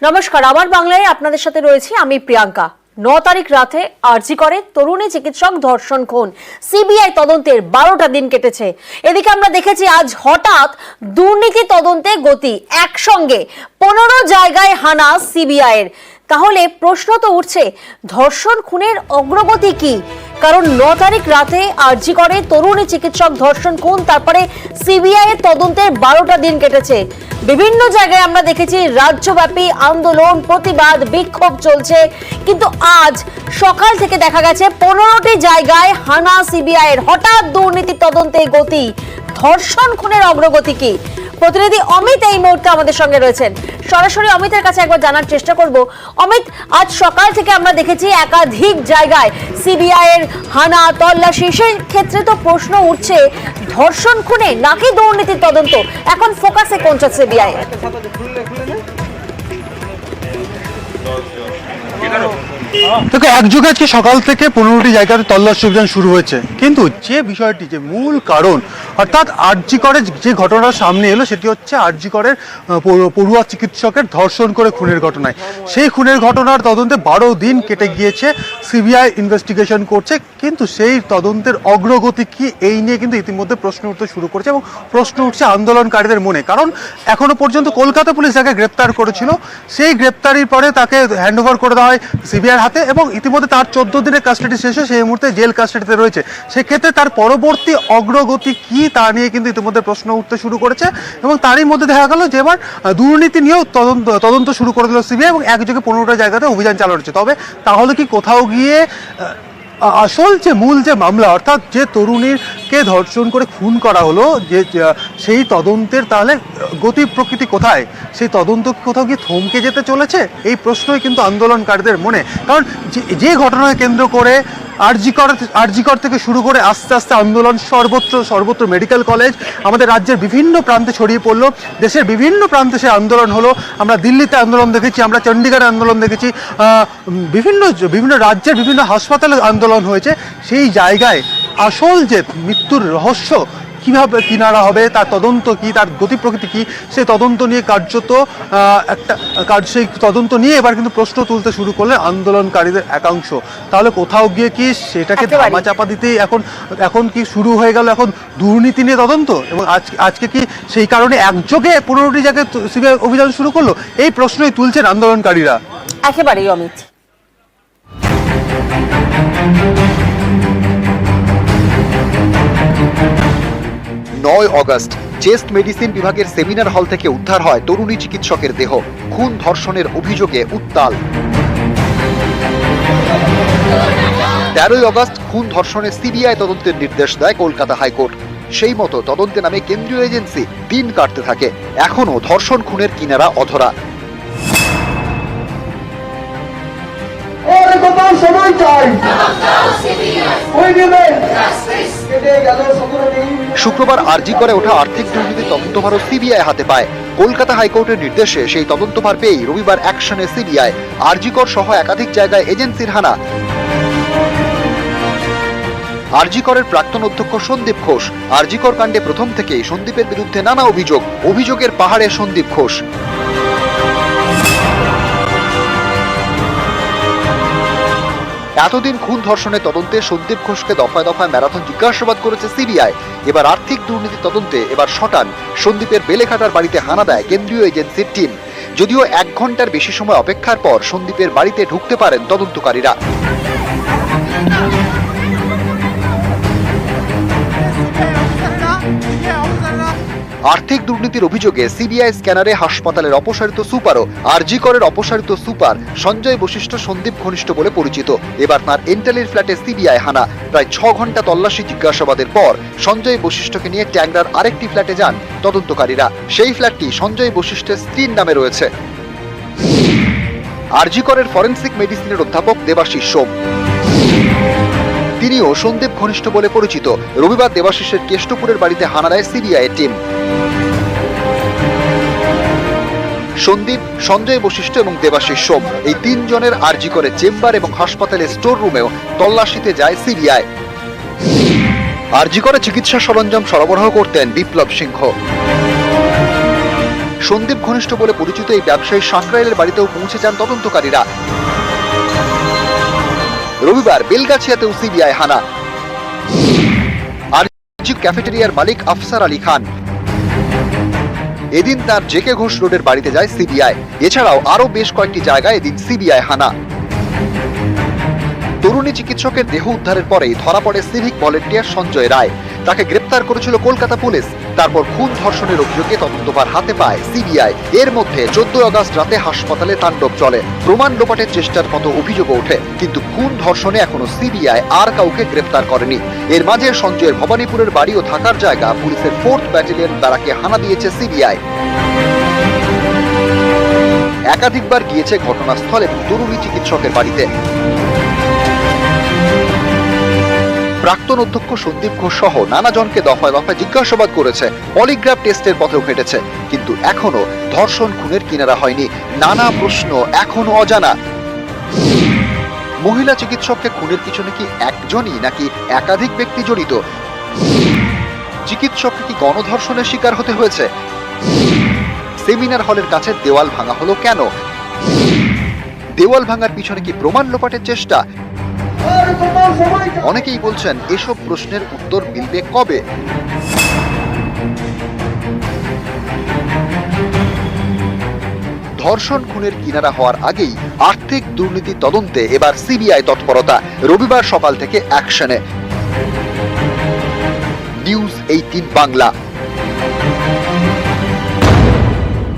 নমস্কার, আমার বাংলায় আপনাদের সাথে রয়েছি আমি প্রিয়াঙ্কা। 9 তারিখ রাতে আরজি করে তরুণী চিকিৎসক ধর্ষণ খুন, সিবিআই তদন্তের 12টা দিন কেটেছে। এদিকে আমরা দেখেছি আজ হঠাৎ দুর্নীতি তদন্তে গতি, একসঙ্গে 15 জায়গায় হানা সিবিআই এর। তাহলে প্রশ্ন তো উঠছে, ধর্ষণ খুনের অগ্রগতি কি? কারণ 9 তারিখ রাতে আরজি করে তরুণী চিকিৎসক ধর্ষণ খুন, তারপরে সিবিআই এর তদন্তের 12টা দিন কেটেছে। বিভিন্ন জায়গায় আমরা দেখেছি রাজ্যব্যাপী আন্দোলন, প্রতিবাদ, বিক্ষোভ চলছে, কিন্তু আজ সকাল থেকে দেখা গেছে 15টি জায়গায় হানা সিবিআই এর। হঠাৎ দুর্নীতি তদন্তে গতি, ধর্ষণ খুনের অগ্রগতি কি? প্রতিনিধি অমিত এই মুহূর্তে আমাদের সঙ্গে রয়েছেন। সরাসরি অমিতের কাছে একবার জানার চেষ্টা করব। অমিত, আজ সকাল থেকে আমরা দেখেছি একাধিক জায়গায় সিবিআই এর হানা, তল্লাশি। সেই ক্ষেত্রে তো প্রশ্ন উঠছে, ধর্ষণ খুনে নাকি দুর্নীতির তদন্ত? এখন ফোকাসে কোনটা সিবিআই? দেখো, একযোগে আজকে সকাল থেকে 15টি জায়গাতে তল্লাশি অভিযান শুরু হয়েছে, কিন্তু যে বিষয়টি, যে মূল কারণ, অর্থাৎ আরজি করে যে ঘটনাটা সামনে এলো, সেটি হচ্ছে আরজি করের পড়ুয়া চিকিৎসকের ধর্ষণ করে খুনের ঘটনায়। সেই খুনের ঘটনার তদন্তে 12 দিন কেটে গিয়েছে, সিবিআই ইনভেস্টিগেশন করছে, কিন্তু সেই তদন্তের অগ্রগতি কি, এই নিয়ে কিন্তু ইতিমধ্যে প্রশ্ন উঠতে শুরু করেছে এবং প্রশ্ন উঠছে আন্দোলনকারীদের মনে। কারণ এখনো পর্যন্ত কলকাতা পুলিশ যাকে গ্রেপ্তার করেছিল, সেই গ্রেপ্তারির পরে তাকে হ্যান্ডওভার করে দেওয়া হয় সিবিআইয়ের হাতে এবং ইতিমধ্যে তার 14 দিনের কাস্টাডি শেষ হয়ে সেই মুহূর্তে জেল কাস্টাডিতে রয়েছে। সেক্ষেত্রে তার পরবর্তী অগ্রগতি কি, তা নিয়ে কিন্তু ইতিমধ্যে প্রশ্ন উঠতে শুরু করেছে এবং তারই মধ্যে দেখা গেল যে এবার দুর্নীতি নিয়েও তদন্ত শুরু করে দিল সিবিআই এবং একযোগে 15টা জায়গাতে অভিযান চালানো হচ্ছে। তবে তাহলে কি কোথাও গিয়ে আসল যে মূল যে মামলা, অর্থাৎ যে তরুণীকে ধর্ষণ করে খুন করা হলো, যে সেই তদন্তের তাহলে গতি প্রকৃতি কোথায়? সেই তদন্ত কোথাও গিয়ে থমকে যেতে চলেছে? এই প্রশ্নই কিন্তু আন্দোলনকারীদের মনে। কারণ যে ঘটনাকে কেন্দ্র করে আরজিকর থেকে শুরু করে আস্তে আস্তে আন্দোলন সর্বত্র মেডিকেল কলেজ, আমাদের রাজ্যের বিভিন্ন প্রান্তে ছড়িয়ে পড়লো, দেশের বিভিন্ন প্রান্তে সে আন্দোলন হলো। আমরা দিল্লিতে আন্দোলন দেখেছি, আমরা চণ্ডীগড়ে আন্দোলন দেখেছি, বিভিন্ন রাজ্যের বিভিন্ন হাসপাতালে আন্দোলন হয়েছে। সেই জায়গায় আসল যে মৃত্যুর রহস্য কিভাবে কিনারা হবে, তার তদন্ত কি, তার গতি প্রকৃতি কি, সেই তদন্ত নিয়ে সেই তদন্ত নিয়ে এবার কিন্তু প্রশ্ন তুলতে শুরু করলে আন্দোলনকারীদের একাংশ। তাহলে কোথাও গিয়ে কি সেটাকে ধামাচাপা দিতেই এখন কি শুরু হয়ে গেল এখন দুর্নীতি নিয়ে তদন্ত? এবং আজকে কি সেই কারণে একযোগে 15টি জায়গায় সিবিআই অভিযান শুরু করলো? এই প্রশ্নই তুলছেন আন্দোলনকারীরা। একেবারেই অমিত। 9 আগস্ট চেস্ট মেডিসিন বিভাগের সেমিনার হল থেকে উদ্ধার হয় তরুণী চিকিৎসকের দেহ। খুন ধর্ষণের অভিযোগে উত্তাল। 13 আগস্ট খুন ধর্ষণের সিবিআই তদন্তের নির্দেশ দেয় কলকাতা হাইকোর্ট। সেই মতো তদন্তে নামে কেন্দ্রীয় এজেন্সি। দিন কাটতে থাকে, এখনো ধর্ষণ খুনের কিনারা অধরা। শুক্রবার আরজি করে ওঠা আর্থিক দুর্নীতির তদন্তভারও সিবিআই হাতে পায়। কলকাতা হাইকোর্টের নির্দেশে সেই তদন্তভার পেয়েই রবিবার অ্যাকশনে সিবিআই। আরজিকর সহ একাধিক জায়গায় এজেন্সির হানা। আরজিকরের প্রাক্তন অধ্যক্ষ সন্দীপ ঘোষ। আরজিকর কাণ্ডে প্রথম থেকেই সন্দীপের বিরুদ্ধে নানা অভিযোগের পাহাড়ে সন্দীপ ঘোষ। এতদিন খুন ধর্ষণের তদন্তে সন্দীপ ঘোষকে দফায় দফায় ম্যারাথন জিজ্ঞাসাবাদ করেছে সিবিআই। এবার আর্থিক দুর্নীতি তদন্তে শটান। সন্দীপের বেলেঘাটার বাড়িতে হানা দেয় কেন্দ্রীয় এজেন্সির টিম। যদিও 1 ঘন্টার বেশি সময় অপেক্ষার পর সন্দীপের বাড়িতে ঢুকতে পারেন তদন্তকারীরা। আর্থিক দুর্নীতির অভিযোগে সিবিআই স্ক্যানারে হাসপাতালের অপসারিত সুপারও আরজি করের অপসারিত সুপার সঞ্জয় বশিষ্ঠ সন্দীপ ঘনিষ্ঠ বলে পরিচিত। এবার তাঁর এন্টালির ফ্ল্যাটে সিবিআই হানা। প্রায় 6 ঘন্টা তল্লাশি জিজ্ঞাসাবাদের পর সঞ্জয় বশিষ্ঠকে নিয়ে ট্যাংরার আরেকটি ফ্ল্যাটে যান তদন্তকারীরা। সেই ফ্ল্যাটটি সঞ্জয় বশিষ্ঠের স্ত্রীর নামে রয়েছে। আরজি করের ফরেনসিক মেডিসিনের অধ্যাপক দেবাশিস সোম, তিনিও সন্দীপ ঘনিষ্ঠ বলে পরিচিত। রবিবার দেবাশিসের কেষ্টপুরের বাড়িতে হানা দেয় সিবিআই টিম। সন্দীপ, সঞ্জয় বশিষ্ঠ এবং দেবাশিস সোম, এই 3 জনের আরজি করে চেম্বার এবং হাসপাতালের স্টোর রুমেও তল্লাশিতে যায় সিবিআই। আরজি করে চিকিৎসা সরঞ্জাম সরবরাহ করতেন বিপ্লব সিংহ। সন্দীপ ঘনিষ্ঠ বলে পরিচিত এই ব্যবসায়ী সাঁকরাইলের বাড়িতেও পৌঁছে যান তদন্তকারীরা। রবিবার বেলগাছিয়াতেও সিবিআই হানা। আরজি ক্যাফেটেরিয়ার মালিক আফসার আলী খান, এদিন তার জেকে ঘোষ রোডের বাড়িতে যায় সিবিআই। এছাড়াও আরো বেশ কয়েকটি জায়গায় এদিন সিবিআই হানা। তরুণী চিকিৎসকের দেহ উদ্ধারের পরেই ধরা পড়ে সিভিক ভলেন্টিয়ার সঞ্জয় রায়। তাকে গ্রেপ্তার করেছিল কলকাতা পুলিশ। তারপর খুন ধর্ষণের অভিযোগে তদন্তভার হাতে পায় সিবিআই। এর মধ্যে 14 আগস্ট রাতে হাসপাতালে তাণ্ডব চলে। প্রমাণ লোপাটের চেষ্টার মতো অভিযোগ ওঠে, কিন্তু খুন ধর্ষণে এখনো সিবিআই আর কাউকে গ্রেপ্তার করেনি। এর মাঝে সঞ্জয়ের ভবানীপুরের বাড়ি ও থাকার জায়গা পুলিশের 4th ব্যাটালিয়ন ব্যারাকে হানা দিয়েছে সিবিআই। একাধিকবার গিয়েছে ঘটনাস্থল এবং তরুণী চিকিৎসকের বাড়িতে। প্রাক্তন অধ্যক্ষ সন্দীপ ঘোষ সহ নানা জনকে দফায় দফায় জিজ্ঞাসাবাদ করেছে, পলিগ্রাফ টেস্টের পথেও হেঁটেছে, কিন্তু এখনো ধর্ষণ খুনের কিনারা হয়নি। নানা প্রশ্ন এখনো অজানা। মহিলা চিকিৎসককে খুনের পিছনে কি একজনই নাকি একাধিক ব্যক্তি জড়িত? চিকিৎসককে কি গণধর্ষণের শিকার হতে হয়েছে? সেমিনার হলের কাছে দেওয়াল ভাঙা হলো কেন? দেওয়াল ভাঙার পিছনে কি প্রমাণ লোপাটের চেষ্টা? অনেকেই বলছেন এসব প্রশ্নের উত্তর মিলবে কবে। ধর্ষণ খুনের কিনারা হওয়ার আগেই আর্থিক দুর্নীতি তদন্তে এবার সিবিআই তৎপরতা। রবিবার সকাল থেকে অ্যাকশনে। নিউজ 18 বাংলা।